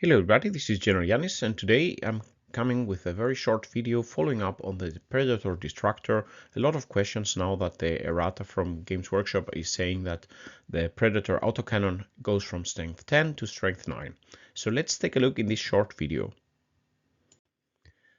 Hello everybody, this is GeneralJannis and today I'm coming with a very short video following up on the Predator Destructor. A lot of questions now that the errata from Games Workshop is saying that the Predator Autocannon goes from strength 10 to strength 9. So let's take a look in this short video.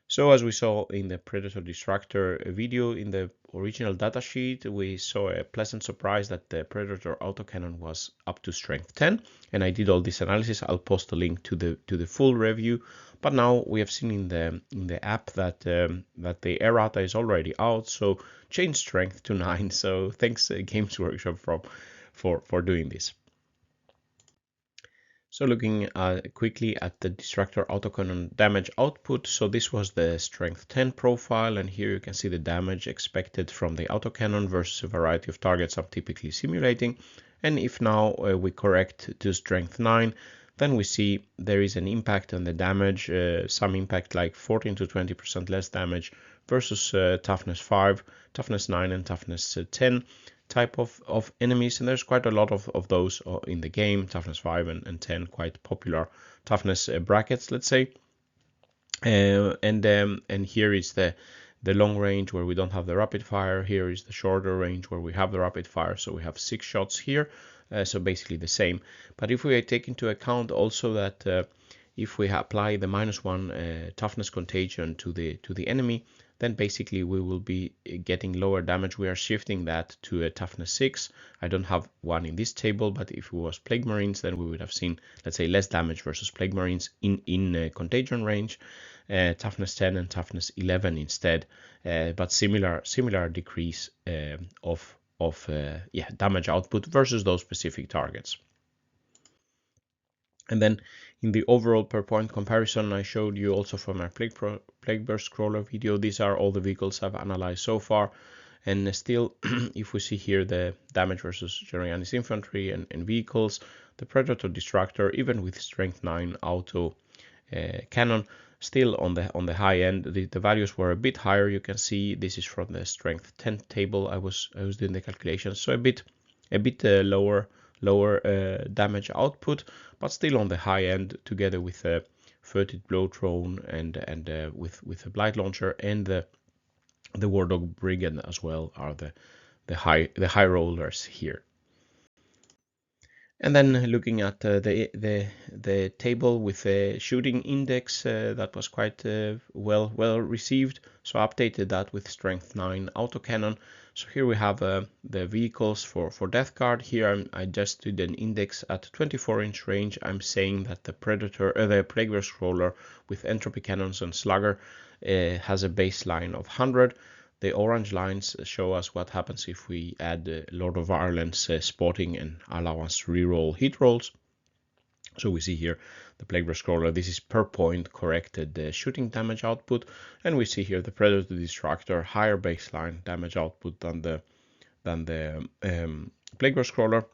So as we saw in the Predator Destructor video in the original datasheet, we saw a pleasant surprise that the Predator Autocannon was up to strength 10, and I did all this analysis. I'll post a link to the full review. But now we have seen in the app that that the errata is already out, so change strength to 9. So thanks Games Workshop for doing this. So looking quickly at the Destructor Autocannon damage output, so this was the strength 10 profile, and here you can see the damage expected from the Autocannon versus a variety of targets I'm typically simulating. And if now we correct to strength 9, then we see there is an impact on the damage, some impact like 14 to 20% less damage versus toughness 5, toughness 9 and toughness 10 type of enemies, and there's quite a lot of those in the game. Toughness 5 and 10 quite popular toughness brackets, let's say. And here is the long range where we don't have the rapid fire. Here is the shorter range where we have the rapid fire, so we have 6 shots here, so basically the same. But if we take into account also that if we apply the -1 toughness contagion to the enemy, then basically we will be getting lower damage. We are shifting that to a toughness 6. I don't have one in this table, but if it was Plague Marines, then we would have seen, let's say, less damage versus Plague Marines in contagion range, toughness 10 and toughness 11 instead, but similar decrease of damage output versus those specific targets. And then in the overall per point comparison, I showed you also from my Plague Burst Crawler video, these are all the vehicles I've analyzed so far. And still, if we see here the damage versus GeneralJannis infantry and vehicles, the Predator Destructor, even with strength 9 auto cannon, still on the high end. The values were a bit higher. You can see this is from the strength 10 table. I was doing the calculations, so a bit lower damage output, but still on the high end, together with a Furtive Blow Drone and with a Blight Launcher and the War Dog Brigand as well are the high rollers here. And then looking at the table with the shooting index, that was quite well received. So I updated that with strength 9 autocannon. So here we have the vehicles for Death Guard. Here I just did an index at 24-inch range. I'm saying that the the Plague Burst Crawler with Entropy Cannons and Slugger has a baseline of 100. The orange lines show us what happens if we add Lord of Ireland's spotting and allow us to reroll hit rolls. So we see here the Plague Burst Crawler, this is per point corrected shooting damage output, and we see here the Predator Destructor, higher baseline damage output than the Plague Burst Crawler.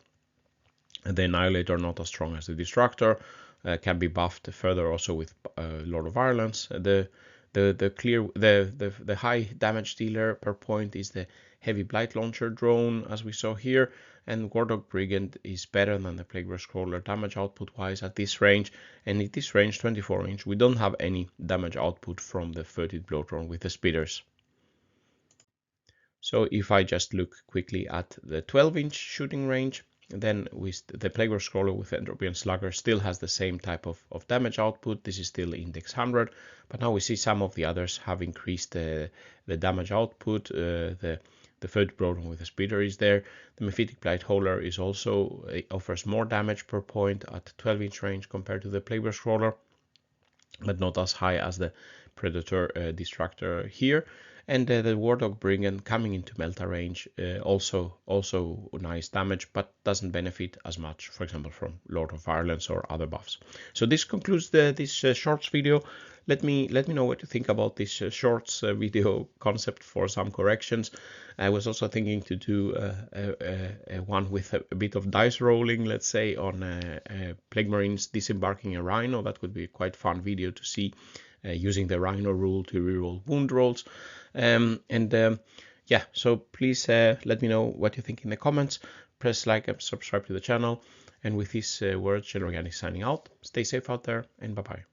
The Annihilator not as strong as the Destructor, can be buffed further also with Lord of Ireland's. The high damage dealer per point is the Heavy Blight Launcher drone, as we saw here, and War Dog Brigand is better than the Plague Burst Crawler damage output wise at this range. And at this range, 24-inch, we don't have any damage output from the Furtive Blow Drone with the Spitters. So if I just look quickly at the 12-inch shooting range, then the Plague Burst Crawler with Entropy and Slugger still has the same type of damage output. This is still index 100, but now we see some of the others have increased the damage output. The Furtive Blow Drone with the Spitter is there. The Mephitic Blight Hauler is also offers more damage per point at 12-inch range compared to the Plague Burst Crawler, but not as high as the Predator Destructor here. And the War Dog Brigand coming into Melta range, also nice damage, but doesn't benefit as much, for example, from Lord of Ireland's or other buffs. So this concludes this shorts video. Let me know what you think about this shorts video concept for some corrections. I was also thinking to do one with a bit of dice rolling, let's say, on Plague Marines disembarking a Rhino. That would be a quite fun video to see, using the Rhino rule to reroll wound rolls. Yeah, so please let me know what you think in the comments. Press like and subscribe to the channel. And with these words, GeneralJannis signing out. Stay safe out there, and bye-bye.